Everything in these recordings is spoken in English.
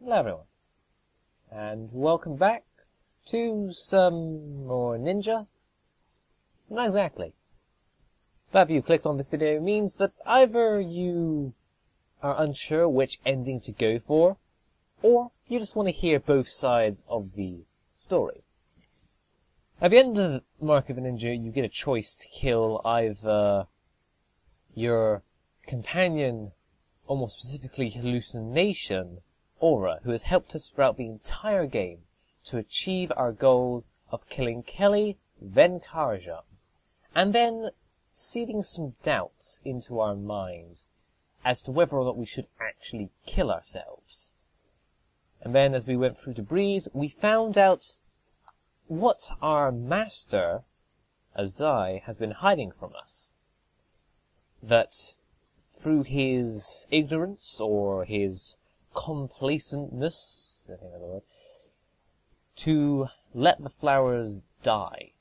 Hello everyone, and welcome back to some more Ninja. Not exactly. The fact that you clicked on this video means that either you are unsure which ending to go for, or you just want to hear both sides of the story. At the end of Mark of a Ninja, you get a choice to kill either your companion, or more specifically Hallucination, Aura, who has helped us throughout the entire game to achieve our goal of killing Kelly, then Karajan, and then seeding some doubt into our mind as to whether or not we should actually kill ourselves. And then as we went through the breeze, we found out what our master, Azai, has been hiding from us. That through his ignorance or his complacentness, I think that's the word, to let the flowers die,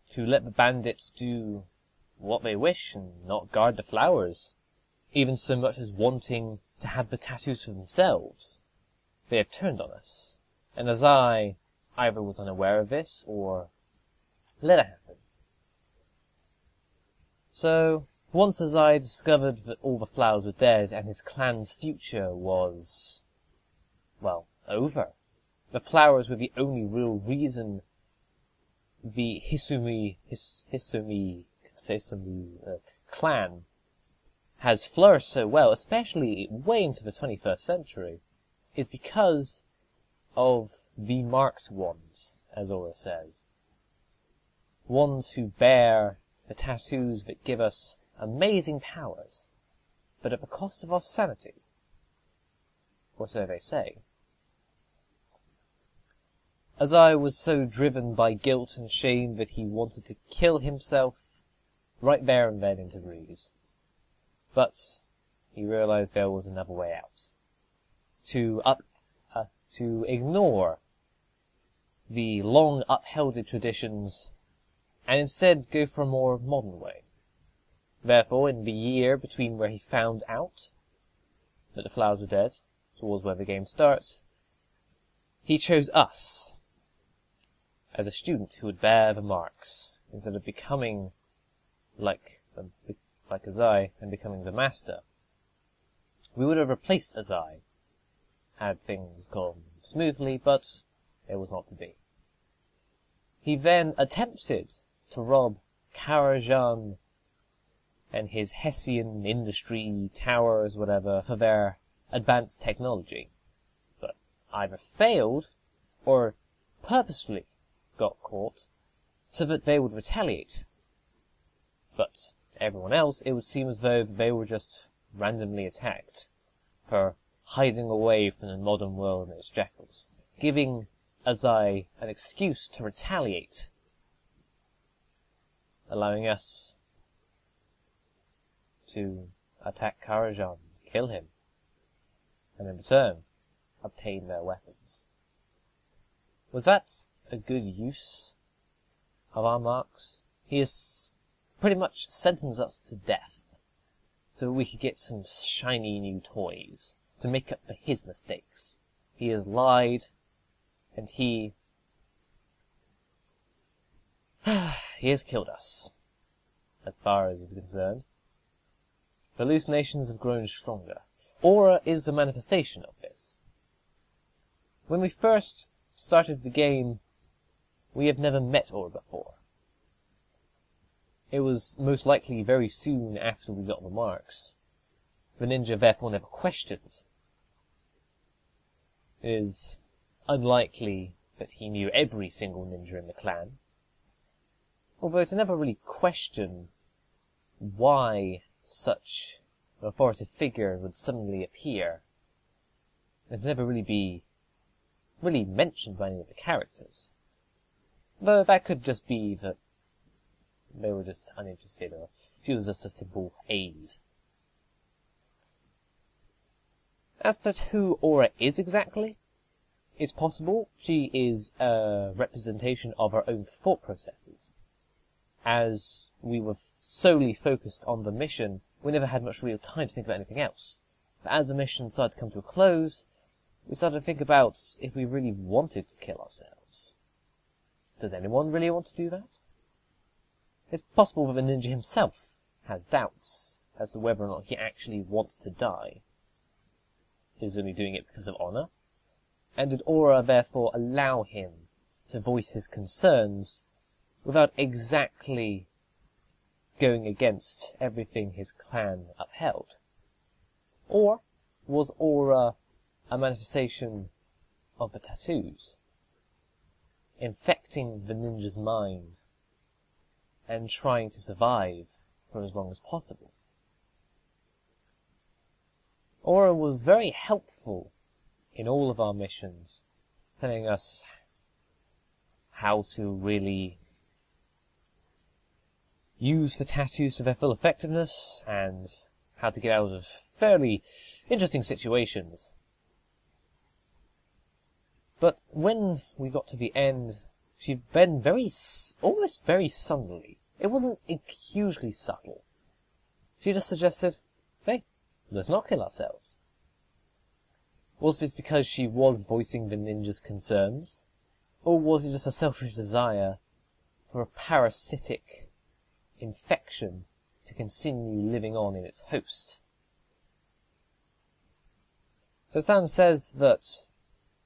to let the bandits do what they wish and not guard the flowers, even so much as wanting to have the tattoos for themselves. They have turned on us, and Azai either was unaware of this or let it happen. So, once Azai discovered that all the flowers were dead and his clan's future was, well, over. The flowers were the only real reason the Hisumi clan has flourished so well, especially way into the 21st century, is because of the marked ones, as Aura says. Ones who bear the tattoos that give us amazing powers, but at the cost of our sanity. Or so they say. Azai was so driven by guilt and shame that he wanted to kill himself right there and then into Breeze. But he realized there was another way out. To ignore the long upheld traditions and instead go for a more modern way. Therefore, in the year between where he found out that the flowers were dead, towards where the game starts, he chose us as a student who would bear the marks, instead of becoming like Azai and becoming the master. We would have replaced Azai had things gone smoothly, but it was not to be. He then attempted to rob Karajan and his Hessian industry towers, whatever, for their advanced technology, but either failed or purposefully got caught so that they would retaliate. But everyone else, it would seem as though they were just randomly attacked for hiding away from the modern world and its jackals, giving Azai an excuse to retaliate, allowing us to attack Karajan, kill him, and in return, obtain their weapons. Was that a good use of our marks? He has pretty much sentenced us to death, so that we could get some shiny new toys to make up for his mistakes. He has lied, and he has killed us, as far as we're concerned. Hallucinations have grown stronger. Aura is the manifestation of this. When we first started the game, we have never met Aura before. It was most likely very soon after we got the marks. The ninja therefore never questioned. It is unlikely that he knew every single ninja in the clan. Although to never really question why such an authoritative figure would suddenly appear, and to never really be mentioned by any of the characters. Though that could just be that they were just uninterested, or she was just a simple aid. As for who Aura is exactly, it's possible she is a representation of her own thought processes. As we were solely focused on the mission, we never had much real time to think about anything else. But as the mission started to come to a close, we started to think about if we really wanted to kill ourselves. Does anyone really want to do that? It's possible that the ninja himself has doubts as to whether or not he actually wants to die. Is he only doing it because of honor? And did Aura therefore allow him to voice his concerns without exactly going against everything his clan upheld? Or was Aura a manifestation of the tattoos, infecting the ninja's mind and trying to survive for as long as possible? Aura was very helpful in all of our missions, telling us how to really use the tattoos to their full effectiveness and how to get out of fairly interesting situations. But when we got to the end, she then almost very subtly, it wasn't hugely subtle, she just suggested, hey, let's not kill ourselves. Was this because she was voicing the ninja's concerns? Or was it just a selfish desire for a parasitic infection to continue living on in its host? Tosan says that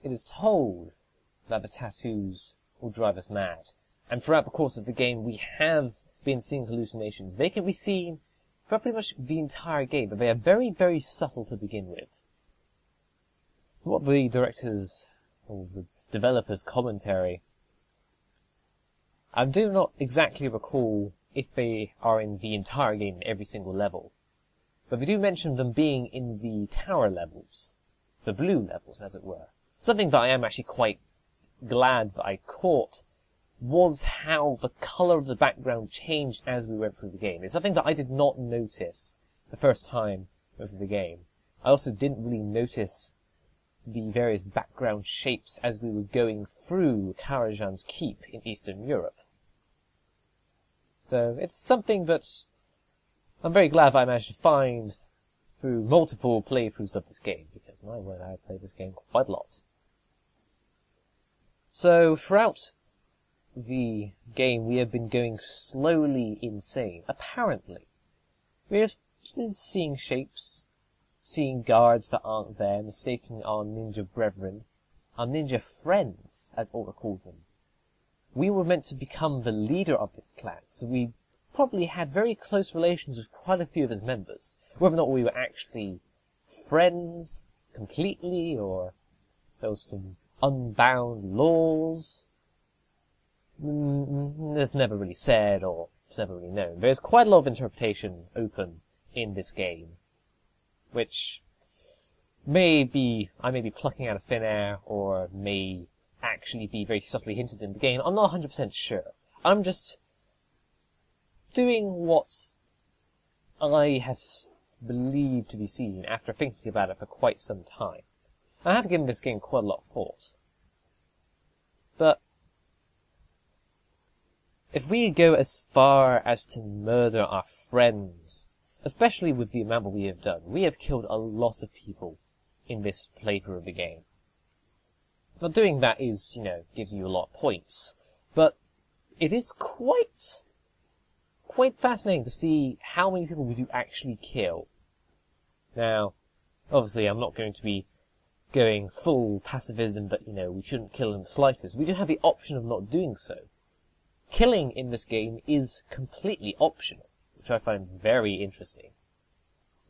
it is told that the tattoos will drive us mad. And throughout the course of the game, we have been seeing hallucinations. They can be seen for pretty much the entire game, but they are very, very subtle to begin with. What the director's, or the developer's commentary, I do not exactly recall if they are in the entire game in every single level, but they do mention them being in the tower levels, the blue levels as it were. Something that I am actually quite glad that I caught was how the colour of the background changed as we went through the game. It's something that I did not notice the first time I went through the game. I also didn't really notice the various background shapes as we were going through Karajan's keep in Eastern Europe. So it's something that I'm very glad that I managed to find through multiple playthroughs of this game, because my word, I played this game quite a lot. So throughout the game we have been going slowly insane, apparently. We have been seeing shapes, seeing guards that aren't there, mistaking our ninja brethren, our ninja friends, as Aura called them. We were meant to become the leader of this clan, so we probably had very close relations with quite a few of his members. Whether or not we were actually friends completely, or there was some unbound laws, it's never really said, or it's never really known. There's quite a lot of interpretation open in this game, which I may be plucking out of thin air, or may actually be very subtly hinted in the game. I'm not 100% sure. I'm just doing what I have believed to be seen after thinking about it for quite some time. I have given this game quite a lot of thought. But if we go as far as to murder our friends, especially with the amount that we have done, we have killed a lot of people in this playthrough of the game. Now doing that is, gives you a lot of points, but it is quite fascinating to see how many people we do actually kill. Now, obviously I'm not going to be going full pacifism that, we shouldn't kill in the slightest. We do have the option of not doing so. Killing in this game is completely optional, which I find very interesting.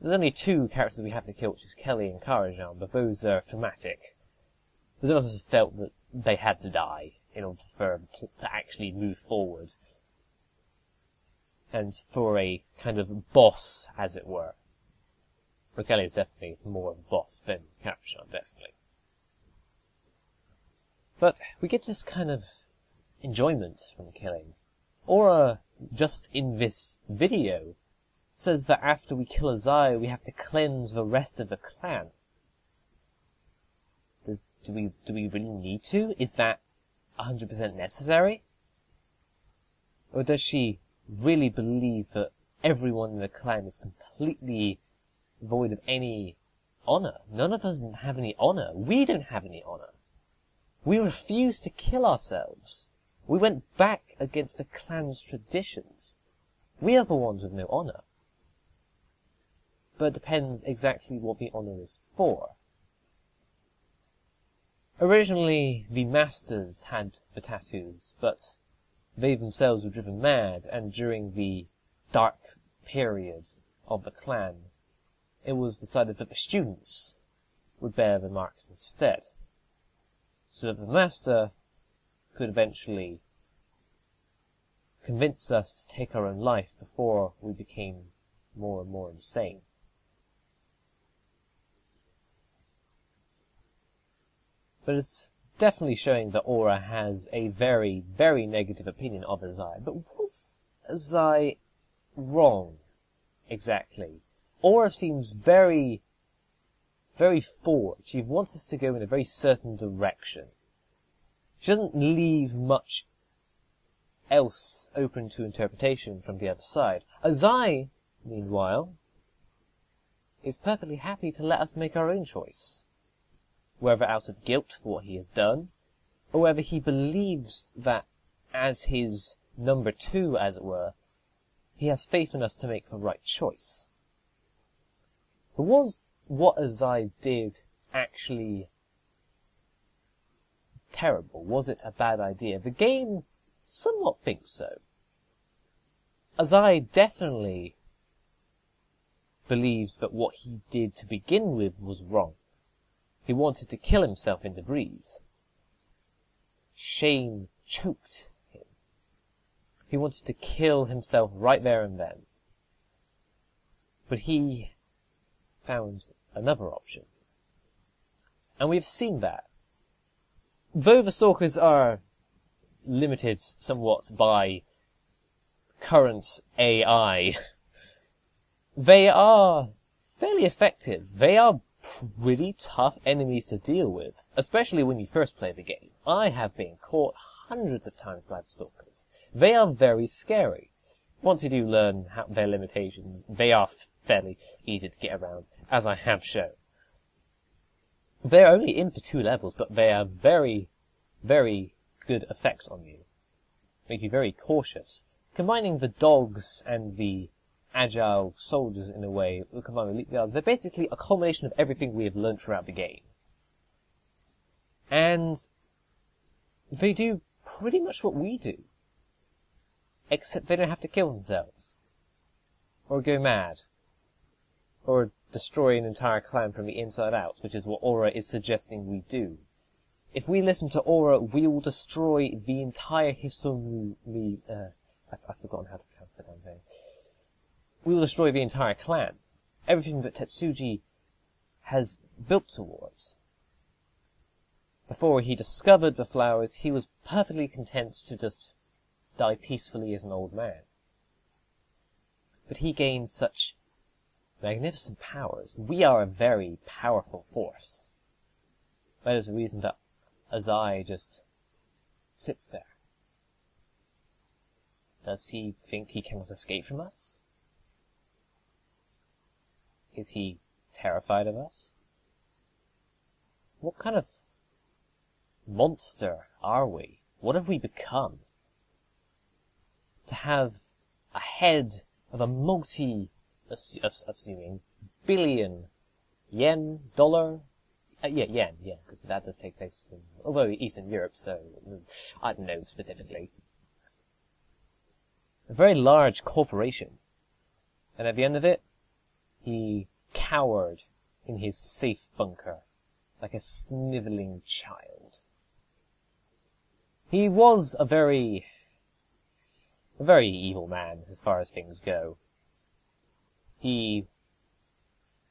There's only two characters we have to kill, which is Kelly and Karajan, but those are thematic. The developers felt that they had to die in order for to actually move forward. And for a kind of boss, as it were. But Kelly is definitely more of a boss than Karajan, definitely. But we get this kind of enjoyment from killing. Aura, just in this video, says that after we kill Azai, we have to cleanse the rest of the clan. Do we really need to? Is that 100% necessary? Or does she really believe that everyone in the clan is completely void of any honor. None of us have any honor. We don't have any honor. We refuse to kill ourselves. We went back against the clan's traditions. We are the ones with no honor. But it depends exactly what the honor is for. Originally, the masters had the tattoos, but they themselves were driven mad, and during the dark period of the clan, it was decided that the students would bear the marks instead, so that the master could eventually convince us to take our own life before we became more and more insane. But it's definitely showing that Aura has a very, very negative opinion of Azai. But was Azai wrong, exactly? Aura seems very, very forward. She wants us to go in a very certain direction. She doesn't leave much else open to interpretation from the other side. Azai, meanwhile, is perfectly happy to let us make our own choice, whether out of guilt for what he has done, or whether he believes that, as his number two, as it were, he has faith in us to make the right choice. But was what Azai did actually terrible? Was it a bad idea? The game somewhat thinks so. Azai definitely believes that what he did to begin with was wrong. He wanted to kill himself in debris. Shame choked him. He wanted to kill himself right there and then. But he found another option. And we've seen that. Though the Stalkers are limited somewhat by current AI, they are fairly effective. They are pretty tough enemies to deal with, especially when you first play the game. I have been caught hundreds of times by the Stalkers. They are very scary. Once you do learn their limitations, they are fairly easy to get around, as I have shown. They're only in for 2 levels, but they are very, very good effect on you. Make you very cautious. Combining the dogs and the agile soldiers in a way, combined with elite guards, they're basically a culmination of everything we have learned throughout the game. And they do pretty much what we do. Except they don't have to kill themselves. Or go mad. Or destroy an entire clan from the inside out, which is what Aura is suggesting we do. If we listen to Aura, we will destroy the entire Hisomu... I've forgotten how to pronounce the damn thing. We will destroy the entire clan. Everything that Tetsuji has built towards. Before he discovered the flowers, he was perfectly content to just die peacefully as an old man. But he gained such magnificent powers. We are a very powerful force. That is the reason that Azai just sits there. Does he think he cannot escape from us? Is he terrified of us? What kind of monster are we? What have we become? To have a head of a assuming billion yen, dollar? Yen, because that does take place in, although Eastern Europe, so I don't know specifically. A very large corporation. And at the end of it, he cowered in his safe bunker, like a snivelling child. He was a very evil man, as far as things go. He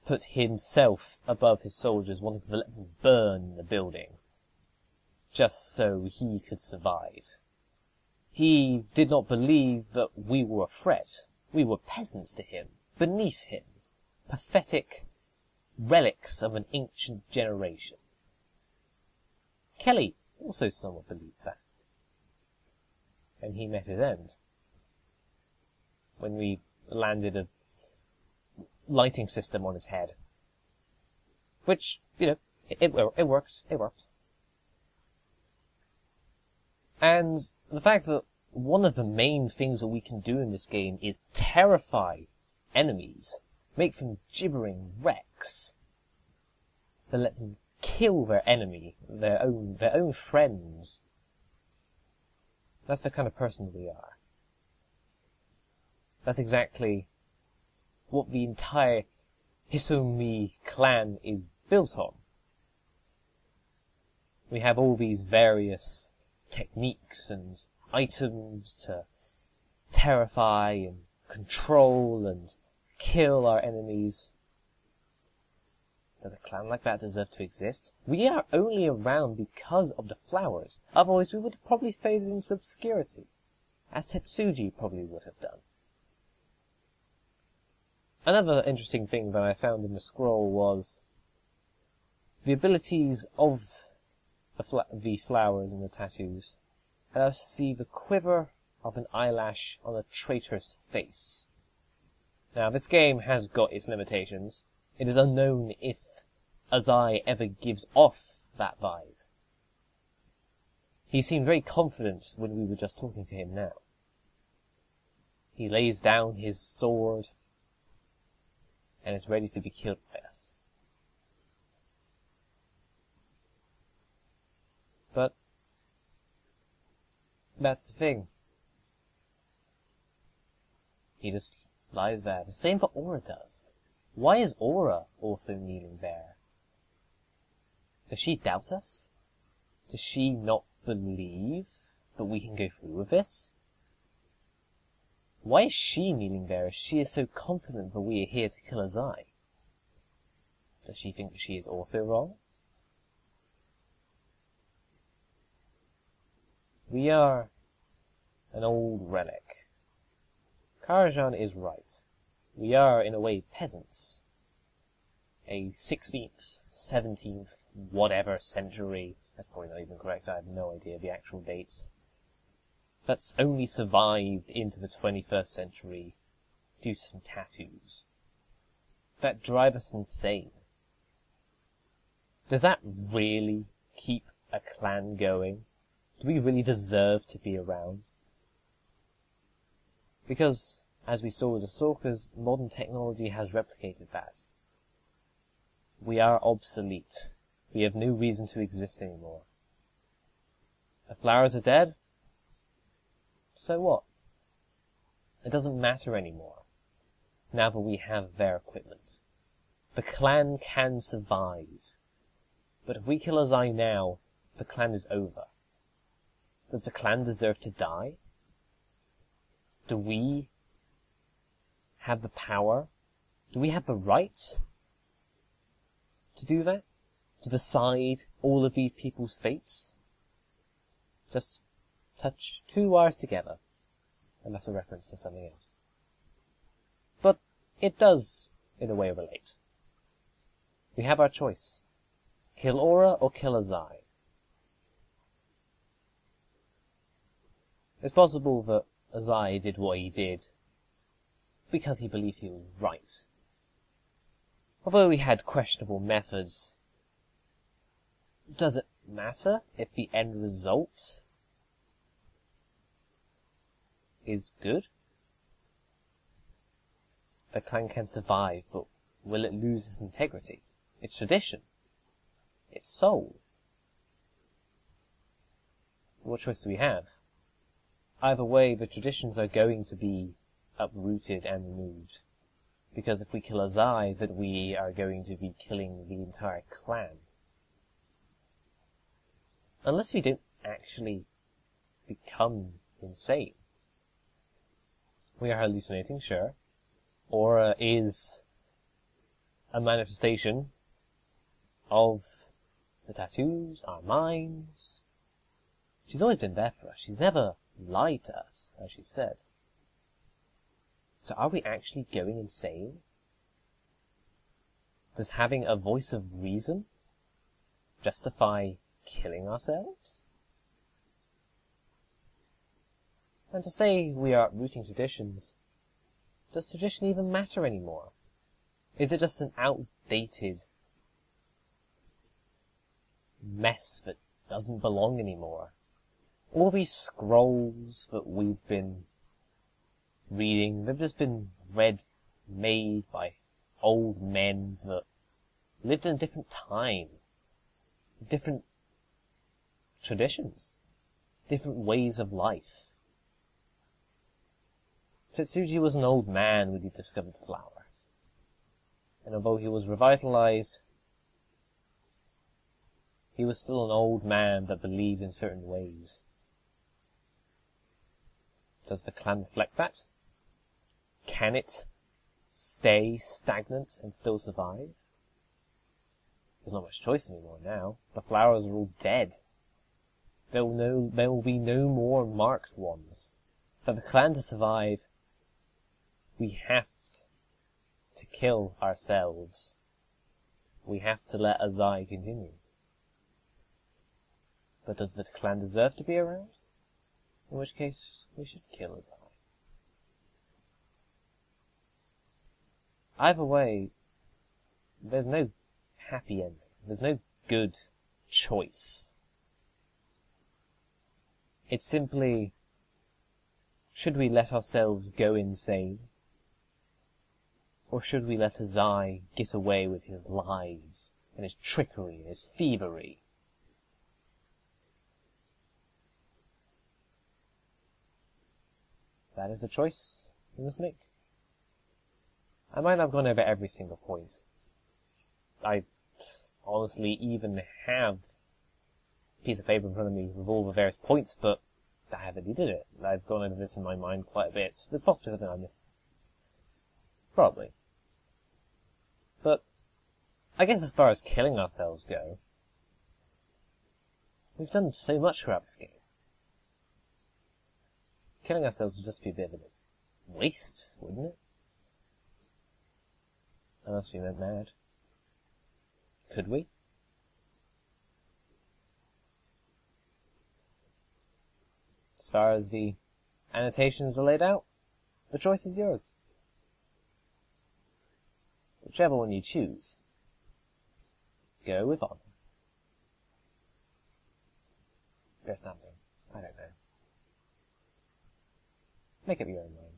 put himself above his soldiers, wanting to let them burn the building, just so he could survive. He did not believe that we were a threat. We were peasants to him, beneath him, pathetic relics of an ancient generation. Kelly also somewhat believed that. And he met his end. When we landed a lighting system on his head. Which, it worked. It worked. And the fact that one of the main things that we can do in this game is terrify enemies, make them gibbering wrecks, then let them kill their enemy, their own friends. That's the kind of person we are. That's exactly what the entire Hisomi clan is built on. We have all these various techniques and items to terrify and control and kill our enemies. Does a clan like that deserve to exist? We are only around because of the flowers. Otherwise we would have probably faded into obscurity, as Tetsuji probably would have done. Another interesting thing that I found in the scroll was the abilities of the flowers and the tattoos allow us to see the quiver of an eyelash on a traitor's face. Now, this game has got its limitations. It is unknown if Azai ever gives off that vibe. He seemed very confident when we were just talking to him now. He lays down his sword and is ready to be killed by us. But that's the thing. He just lies there. The same for Aura does. Why is Aura also kneeling there? Does she doubt us? Does she not believe that we can go through with this? Why is she kneeling there if she is so confident that we are here to kill Azai? Does she think that she is also wrong? We are an old relic. Karajan is right. We are, in a way, peasants. A 16th, 17th, whatever century, that's probably not even correct, I have no idea the actual dates, that's only survived into the 21st century due to some tattoos. That drive us insane. Does that really keep a clan going? Do we really deserve to be around? Because, as we saw with the Stalkers, modern technology has replicated that. We are obsolete. We have no reason to exist anymore. The flowers are dead? So what? It doesn't matter anymore, now that we have their equipment. The clan can survive. But if we kill Azai now, the clan is over. Does the clan deserve to die? Do we have the power? Do we have the right to do that? To decide all of these people's fates? Just touch two wires together, and that's a reference to something else. But it does, in a way, relate. We have our choice. Kill Aura or kill Azai. It's possible that Azai did what he did because he believed he was right. Although he had questionable methods, does it matter if the end result is good? The clan can survive, but will it lose its integrity, its tradition, its soul? What choice do we have? Either way, the traditions are going to be uprooted and removed. Because if we kill Azai, then we are going to be killing the entire clan. Unless we don't actually become insane. We are hallucinating, sure. Aura is a manifestation of the tattoos, our minds. She's always been there for us. She's never lied to us, as she said. So are we actually going insane? Does having a voice of reason justify killing ourselves? And to say we are uprooting traditions, does tradition even matter anymore? Is it just an outdated mess that doesn't belong anymore. All these scrolls that we've been reading, they've just been made by old men that lived in a different time, different traditions, different ways of life. Tetsuji was an old man when he discovered the flowers, and although he was revitalized, he was still an old man that believed in certain ways. Does the clan reflect that? Can it stay stagnant and still survive? There's not much choice anymore now. The flowers are all dead. There will be no more marked ones. For the clan to survive, we have to kill ourselves. We have to let Azai continue. But does the clan deserve to be around? In which case, we should kill Azai. Either way, there's no happy ending. There's no good choice. It's simply, should we let ourselves go insane? Or should we let Azai get away with his lies, and his trickery, and his thievery? That is the choice we must make. I might not have gone over every single point. I honestly even have a piece of paper in front of me with all the various points, but I haven't needed it. I've gone over this in my mind quite a bit. There's possibly something I missed. Probably. But I guess as far as killing ourselves go, we've done so much throughout this game. Killing ourselves would just be a bit of a waste, wouldn't it? Unless we went mad. Could we? As far as the annotations are laid out, the choice is yours. Whichever one you choose, go with honor. Or something. I don't know. Make up your own mind.